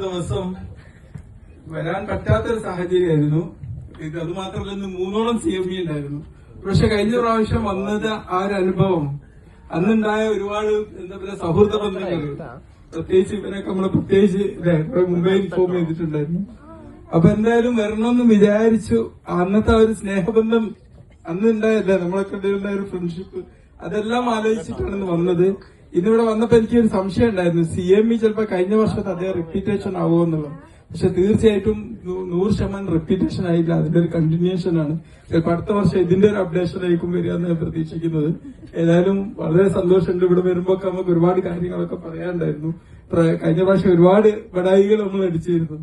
ദിവസം വരാൻ പറ്റാത്തൊരു സാഹചര്യമായിരുന്നു. അത് മാത്രമല്ല ഇന്ന് 3ഓളം CME ഉണ്ടായിരുന്നു. പക്ഷെ കഴിഞ്ഞ പ്രാവശ്യം വന്നത് ആ ഒരു അനുഭവം, അന്നുണ്ടായ ഒരുപാട് എന്താ പറയുക സൗഹൃദ ബന്ധങ്ങൾ, പ്രത്യേകിച്ച് ഇവരൊക്കെ നമ്മള് പ്രത്യേകിച്ച് മുംബൈ ഇൻഫോം ചെയ്തിട്ടുണ്ടായിരുന്നു. അപ്പൊ എന്തായാലും വരണമെന്ന് വിചാരിച്ചു. അന്നത്തെ ആ ഒരു സ്നേഹബന്ധം അന്ന് ഉണ്ടായല്ലേ, നമ്മളൊക്കെ ഉണ്ടായിരുന്ന ഒരു ഫ്രണ്ട്ഷിപ്പ്, അതെല്ലാം ആലോചിച്ചിട്ടാണ് വന്നത്. ഇന്നിവിടെ വന്നപ്പോ എനിക്കൊരു സംശയം ഉണ്ടായിരുന്നു, CME ചിലപ്പോ കഴിഞ്ഞ വർഷത്തെ അതേ റിപ്പീറ്റേഷൻ ആവുമോ എന്നുള്ളത്. പക്ഷെ തീർച്ചയായിട്ടും 100% റിപ്പീറ്റേഷൻ ആയില്ല, അതിന്റെ ഒരു കണ്ടിന്യൂഷൻ ആണ്. ചിലപ്പോൾ അടുത്ത വർഷം ഇതിന്റെ ഒരു അപ്ഡേഷൻ ആയിരിക്കും വരിക എന്ന് ഞാൻ പ്രതീക്ഷിക്കുന്നത്. ഏതായാലും വളരെ സന്തോഷമുണ്ട്. ഇവിടെ വരുമ്പോ നമുക്ക് ഒരുപാട് കാര്യങ്ങളൊക്കെ പറയാനുണ്ടായിരുന്നു. കഴിഞ്ഞ പ്രാവശ്യം ഒരുപാട് ബടായികൾ നമ്മൾ അടിച്ചിരുന്നു.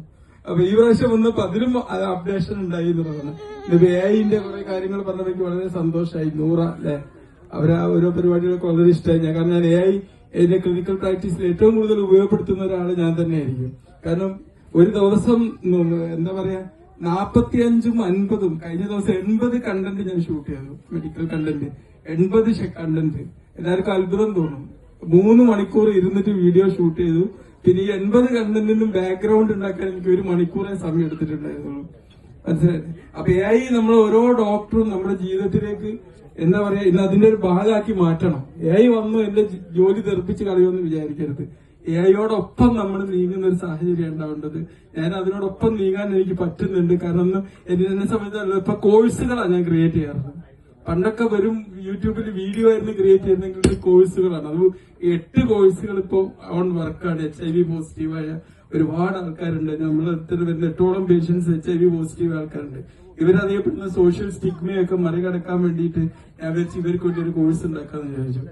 അപ്പൊ ഈ പ്രാവശ്യം വന്നപ്പോ അതിലും അപ്ഡേഷൻ ഉണ്ടായി എന്നുള്ളതാണ്. ഇത് AI-ന്റെ കുറെ കാര്യങ്ങൾ പറഞ്ഞപ്പോൾ എനിക്ക് വളരെ സന്തോഷമായി. 100 അല്ലെ, അവരാ ഓരോ പരിപാടികളൊക്കെ വളരെ ഇഷ്ടമായി ഞാൻ. കാരണം ഞാൻ AI എന്റെ ക്ലിനിക്കൽ പ്രാക്ടീസിൽ ഏറ്റവും കൂടുതൽ ഉപയോഗപ്പെടുത്തുന്ന ഒരാൾ ഞാൻ തന്നെ ആയിരിക്കും. കാരണം ഒരു ദിവസം എന്താ പറയാ 45ഉം 50ഉം, കഴിഞ്ഞ ദിവസം 80 കണ്ടന്റ് ഞാൻ ഷൂട്ട് ചെയ്തു, മെഡിക്കൽ കണ്ടന്റ് 80 കണ്ടന്റ്. എല്ലാവർക്കും അത്ഭുതം തോന്നും. 3 മണിക്കൂർ ഇരുന്നിട്ട് വീഡിയോ ഷൂട്ട് ചെയ്തു. പിന്നെ ഈ 80 കണ്ടന്റിനും ബാക്ക്ഗ്രൗണ്ട് ഉണ്ടാക്കാൻ എനിക്ക് 1 മണിക്കൂറേ സമയം എടുത്തിട്ടുണ്ടായിരുന്നുള്ളൂ. മനസ്സിലായി? അപ്പൊ AI നമ്മൾ ഓരോ ഡോക്ടറും നമ്മുടെ ജീവിതത്തിലേക്ക് എന്താ പറയാ ഇന്ന് അതിന്റെ ഒരു ഭാഗമാക്കി മാറ്റണം. AI വന്നു എന്റെ ജോലി തെറിപ്പിച്ച് കളയുമെന്ന് വിചാരിക്കരുത്. AI-യോടൊപ്പം നമ്മൾ നീങ്ങുന്ന ഒരു സാഹചര്യം ഉണ്ടാവേണ്ടത്. ഞാൻ അതിനോടൊപ്പം നീങ്ങാൻ എനിക്ക് പറ്റുന്നുണ്ട്. കാരണം എന്നെ സംബന്ധിച്ചല്ല, ഇപ്പൊ കോഴ്സുകളാണ് ഞാൻ ക്രിയേറ്റ് ചെയ്യാറുള്ളത്. പണ്ടൊക്കെ വെറും യൂട്യൂബിൽ വീഡിയോ ആയിരുന്നു ക്രിയേറ്റ് ചെയ്യുന്നെങ്കിൽ കോഴ്സുകളാണ്. അത് 8 കോഴ്സുകൾ ഇപ്പോൾ ഓൺ വർക്കാണ്. HIV പോസിറ്റീവായ ഒരുപാട് ആൾക്കാരുണ്ട്. നമ്മൾ എത്ര വരുന്ന 8ഓളം പേഷ്യൻസ് HIV പോസിറ്റീവ് ആൾക്കാരുണ്ട്. ഇവരറിയപ്പെടുന്ന സോഷ്യൽ സ്റ്റിഗ്മയൊക്കെ മറികടക്കാൻ വേണ്ടിയിട്ട് ഞാൻ വിചാരിച്ചു ഇവർക്ക് വേണ്ടി ഒരു കോഴ്സ് ഉണ്ടാക്കാന്ന് വിചാരിച്ചു.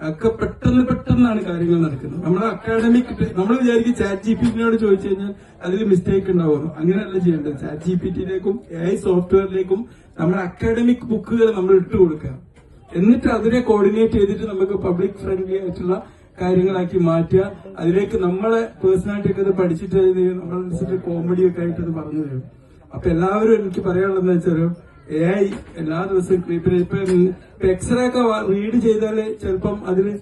ഒക്കെ പെട്ടെന്നാണ് കാര്യങ്ങൾ നടക്കുന്നത്. നമ്മുടെ അക്കാഡമിക് നമ്മൾ വിചാരിക്കും ChatGPT-നോട് ചോദിച്ചു കഴിഞ്ഞാൽ അതിൽ മിസ്റ്റേക്ക് ഉണ്ടാവുമല്ലോ. അങ്ങനെയല്ല ചെയ്യേണ്ടത്. ChatGPT-ലേക്കും AI സോഫ്റ്റ്വെയറിലേക്കും നമ്മുടെ അക്കാഡമിക് ബുക്കുകൾ നമ്മൾ ഇട്ട് കൊടുക്കുക. എന്നിട്ട് അതിനെ കോർഡിനേറ്റ് ചെയ്തിട്ട് നമുക്ക് പബ്ലിക് ഫ്രണ്ട്ലി ആയിട്ടുള്ള കാര്യങ്ങളാക്കി മാറ്റുക. അതിലേക്ക് നമ്മളെ പേഴ്സണാലിറ്റി ഒക്കെ അത് പഠിച്ചിട്ട് നമ്മളനുസരിച്ച് കോമഡിയൊക്കെ ആയിട്ട് അത് പറഞ്ഞു തരും. അപ്പൊ എല്ലാവരും എനിക്ക് പറയാനുള്ളതെന്ന് വെച്ചാൽ AI എല്ലാ ദിവസവും ഇപ്പൊ എക്സ്റേ ഒക്കെ റീഡ് ചെയ്താല് ചിലപ്പം അതിന്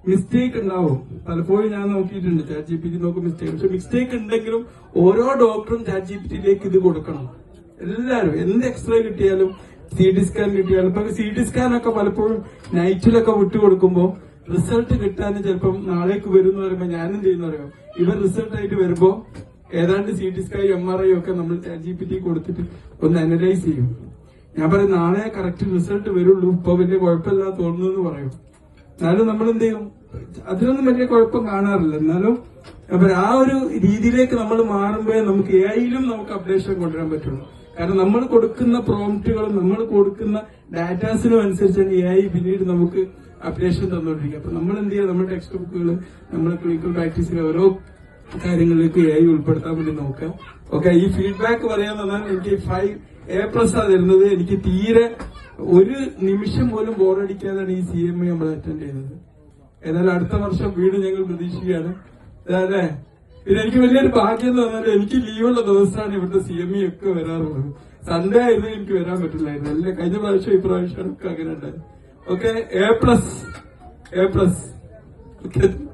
മിസ്റ്റേക്ക് ഉണ്ടാവും. പലപ്പോഴും ഞാൻ നോക്കിയിട്ടുണ്ട്, ChatGPT നോക്കും മിസ്റ്റേക്ക്. പക്ഷെ മിസ്റ്റേക്ക് ഉണ്ടെങ്കിലും ഓരോ ഡോക്ടറും ChatGPT-യിലേക്ക് ഇത് കൊടുക്കണം. എല്ലാവരും എന്ത് എക്സ്റേ കിട്ടിയാലും CT സ്കാൻ കിട്ടിയാലും, ഇപ്പൊ CT സ്കാൻ ഒക്കെ പലപ്പോഴും നൈറ്റിലൊക്കെ വിട്ടുകൊടുക്കുമ്പോൾ റിസൾട്ട് കിട്ടാൻ ചിലപ്പം നാളേക്ക് വരും എന്ന് പറയുമ്പോൾ ഞാനും ചെയ്യുന്ന പറയാം, ഇവർ റിസൾട്ട് ആയിട്ട് വരുമ്പോ ഏതാണ്ട് CT സ്കാൻ MRI ഒക്കെ നമ്മൾ ChatGPT കൊടുത്തിട്ട് ഒന്ന് അനലൈസ് ചെയ്യും. ഞാൻ പറയും നാളെ കറക്റ്റ് റിസൾട്ട് വരുള്ളൂ, ഇപ്പൊ വലിയ കുഴപ്പമില്ല തോന്നുന്നു എന്ന് പറയും. എന്നാലും നമ്മൾ എന്ത് ചെയ്യും, അതിനൊന്നും വലിയ കുഴപ്പം കാണാറില്ല. എന്നാലും ആ ഒരു രീതിയിലേക്ക് നമ്മൾ മാറുമ്പോഴേ നമുക്ക് AI-യിലും നമുക്ക് അപ്ഡേഷൻ കൊണ്ടുവരാൻ പറ്റുള്ളൂ. കാരണം നമ്മൾ കൊടുക്കുന്ന പ്രോംപ്റ്റുകളും നമ്മൾ കൊടുക്കുന്ന ഡാറ്റാസിനും അനുസരിച്ചാണ് AI പിന്നീട് നമുക്ക് അപ്ഡേഷൻ തന്നുകൊണ്ടിരിക്കുക. അപ്പൊ നമ്മൾ എന്ത് ചെയ്യുക, നമ്മുടെ ടെക്സ്റ്റ് ബുക്കുകൾ, നമ്മുടെ ക്ലിനിക്കൽ പ്രാക്ടീസിലെ ഓരോ കാര്യങ്ങളിലേക്ക് AI ഉൾപ്പെടുത്താൻ വേണ്ടി നോക്കാം. ഓക്കെ, ഈ ഫീഡ്ബാക്ക് പറയാന്ന് പറഞ്ഞാൽ എനിക്ക് 5A+ ആ തരുന്നത്. എനിക്ക് തീരെ ഒരു നിമിഷം പോലും ബോറടിക്കാതാണ് ഈ CME നമ്മൾ അറ്റൻഡ് ചെയ്തത്. ഏതായാലും അടുത്ത വർഷം വീണ്ടും ഞങ്ങൾ പ്രതീക്ഷിക്കുകയാണ്. അല്ലേ, പിന്നെ എനിക്ക് വലിയൊരു ഭാഗ്യം എന്ന് പറഞ്ഞാൽ എനിക്ക് ലീവുള്ള ദിവസമാണ് ഇവിടുത്തെ CME ഒക്കെ വരാറുള്ളത്. സൺഡേ ആയിരുന്നു എനിക്ക് വരാൻ പറ്റില്ലായിരുന്നു. അല്ലെ കഴിഞ്ഞ പ്രാവശ്യം ഈ പ്രാവശ്യം ഒക്കെ അങ്ങനെ ഉണ്ടായിരുന്നു. Okay, A+. ഓക്കെ.